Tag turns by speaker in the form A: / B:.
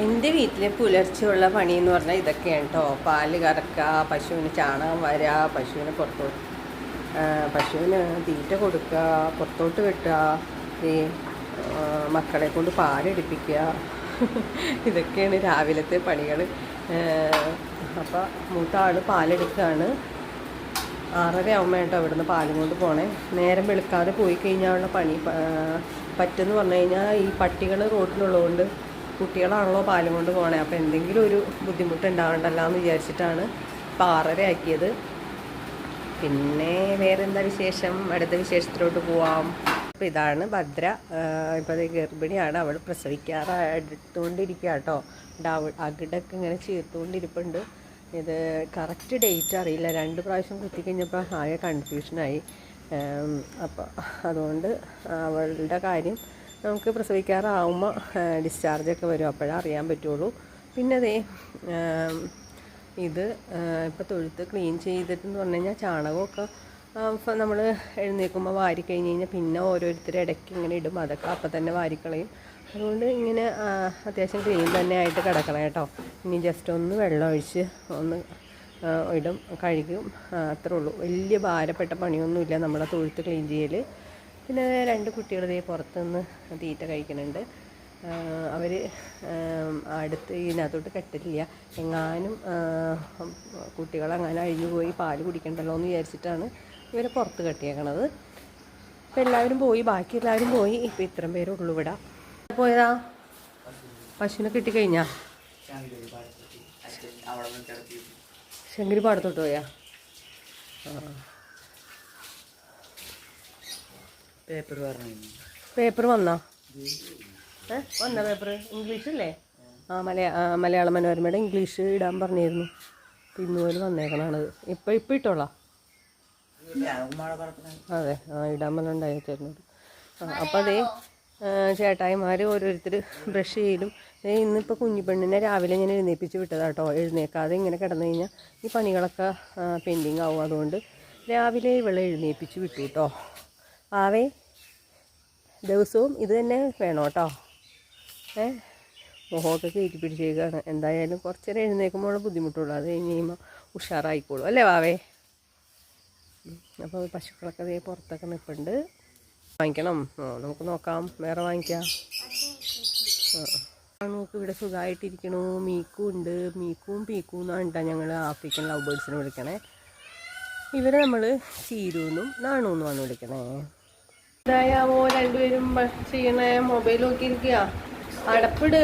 A: എൻ്റെ വീട്ടിലെ പുലർച്ചെയുള്ള പണി എന്ന് പറഞ്ഞാൽ ഇതൊക്കെയാണ് കേട്ടോ. പാല് കറക്കുക, പശുവിന് ചാണകം വരിക, പശുവിന് തീറ്റ കൊടുക്കുക, പുറത്തോട്ട് വെട്ടുക, ഈ മക്കളെ കൊണ്ട് പാലെടുപ്പിക്കുക. ഇതൊക്കെയാണ് രാവിലത്തെ പണികൾ. അപ്പോൾ മൂത്ത ആൾ പാലെടുക്കുകയാണ്. 6:30 ആകുമ്പോൾ കേട്ടോ അവിടുന്ന് പാലും കൊണ്ട് പോണേ. നേരം വെളുക്കാതെ പോയി കഴിഞ്ഞാലുള്ള പണി പറ്റെന്ന് പറഞ്ഞു കഴിഞ്ഞാൽ ഈ പട്ടികൾ റോട്ടിലുള്ളതുകൊണ്ട് കുട്ടികളാണല്ലോ പാലും കൊണ്ട് പോകണേ. അപ്പോൾ എന്തെങ്കിലും ഒരു ബുദ്ധിമുട്ട് ഉണ്ടാവണ്ടല്ലോ എന്ന് വിചാരിച്ചിട്ടാണ് ഇപ്പോൾ 6:30 ആക്കിയത്. പിന്നെ വേറെ എന്താ വിശേഷം? അടുത്ത വിശേഷത്തിലോട്ട് പോവാം. അപ്പോൾ ഇതാണ് ഭദ്ര. ഇപ്പോൾ അത് ഗർഭിണിയാണ്. അവൾ പ്രസവിക്കാറായിട്ടുകൊണ്ടിരിക്കുക കേട്ടോ. അകിടൊക്കെ ഇങ്ങനെ ചീർത്തുകൊണ്ടിരിപ്പുണ്ട്. ഇത് കറക്റ്റ് ഡേറ്റ് അറിയില്ല. 2 പ്രാവശ്യം കുത്തിക്കഴിഞ്ഞപ്പോൾ ആകെ കൺഫ്യൂഷനായി. അപ്പോൾ അതുകൊണ്ട് അവളുടെ കാര്യം നമുക്ക് പ്രസവിക്കാറാവുമ്പോൾ ഡിസ്ചാർജൊക്കെ വരും, അപ്പോഴേ അറിയാൻ പറ്റുള്ളൂ. പിന്നെ അതേ ഇത് ഇപ്പോൾ തൊഴുത്ത് ക്ലീൻ ചെയ്തിട്ടെന്ന് പറഞ്ഞു കഴിഞ്ഞാൽ ചാണകമൊക്കെ ഇപ്പോൾ നമ്മൾ എഴുന്നേൽക്കുമ്പോൾ വാരി കഴിഞ്ഞ് കഴിഞ്ഞാൽ പിന്നെ ഓരോരുത്തർ ഇടയ്ക്ക് ഇങ്ങനെ ഇടും. അതൊക്കെ അപ്പം തന്നെ വാരിക്കളയും. അതുകൊണ്ട് ഇങ്ങനെ അത്യാവശ്യം ക്ലീൻ തന്നെ ആയിട്ട് കിടക്കണം കേട്ടോ. ഇനി ജസ്റ്റ് ഒന്ന് വെള്ളം ഒഴിച്ച് ഒന്ന് ഇടും, കഴുകും, അത്രേ ഉള്ളൂ. വലിയ ഭാരപ്പെട്ട പണിയൊന്നുമില്ല നമ്മുടെ തൊഴുത്ത് ക്ലീൻ ചെയ്യൽ. പിന്നെ 2 കുട്ടികൾ ഇതേ പുറത്തുനിന്ന് തീറ്റ കഴിക്കുന്നുണ്ട്. അവർ അടുത്ത് ഇതിനകത്തോട്ട് കെട്ടില്ല. എങ്ങാനും കുട്ടികളെങ്ങാനും അഴിഞ്ഞു പോയി പാല് കുടിക്കണ്ടല്ലോ എന്ന് വിചാരിച്ചിട്ടാണ് ഇവരെ പുറത്ത് കെട്ടിയേക്കണത്. അപ്പോൾ എല്ലാവരും പോയി, ബാക്കി എല്ലാവരും പോയി. ഇപ്പോൾ ഇത്രയും പേരേ ഉള്ളൂ ഇവിടെ. പോയതാ പശുവിനെ കിട്ടിക്കഴിഞ്ഞാ ശങ്കരി പാടത്തോട്ട് പോയാ? പേപ്പർ വന്നോ? വന്ന പേപ്പർ ഇംഗ്ലീഷല്ലേ? മലയാള മനോരമയുടെ ഇംഗ്ലീഷ് ഇടാൻ പറഞ്ഞിരുന്നു. ഇന്നുപോലെ വന്നേക്കണത്. ഇപ്പം ഇട്ടോളാം. അതെ, ഇടാൻ പറഞ്ഞുണ്ടായിരുന്നത്. അപ്പോൾ അതേ ചേട്ടായിമാർ ഓരോരുത്തർ ബ്രഷ് ചെയ്യലും. ഇന്നിപ്പോൾ കുഞ്ഞിപ്പെണ്ണിനെ രാവിലെ ഞാൻ എഴുന്നേൽപ്പിച്ച് വിട്ടതാട്ടോ. എഴുന്നേൽക്കാതെ ഇങ്ങനെ കിടന്നു കഴിഞ്ഞാൽ ഈ പണികളൊക്കെ പെൻഡിങ് ആവും. അതുകൊണ്ട് രാവിലെ ഇവളെ എഴുന്നേൽപ്പിച്ച് വിട്ടു കേട്ടോ. ആവേ ദിവസവും ഇത് തന്നെ വേണം കേട്ടോ. മുഖമൊക്കെ കയറ്റി പിടിച്ചേക്കാണ്. എന്തായാലും കുറച്ച് നേരം എഴുന്നേൽക്കുമ്പോൾ ബുദ്ധിമുട്ടുള്ളൂ. അത് കഴിഞ്ഞ് കഴിയുമ്പോൾ ഉഷാറായിക്കോളൂ അല്ലേ വാവേ? അപ്പോൾ പശുക്കളൊക്കെ അതേ പുറത്തൊക്കെ നിൽപ്പുണ്ട്. വാങ്ങിക്കണം, നമുക്ക് നോക്കാം, വേറെ വാങ്ങിക്കാം. നമുക്ക് ഇവിടെ സുഖമായിട്ടിരിക്കണു. മീക്കും ഉണ്ട്. മീക്കും പീക്കും എന്നാണ് കേട്ടോ ഞങ്ങൾ ആഫ്രിക്കൻ ലവ് ബേർഡ്സിനെ വിളിക്കണേ. ഇവരെ നമ്മൾ ചീരൂന്നും നാണൂന്നുമാണ് വിളിക്കണേ. എന്തായാവോ 2 പേരും ചെയ്യണേ? മൊബൈൽ നോക്കിയിരിക്കുക. അടപ്പിട്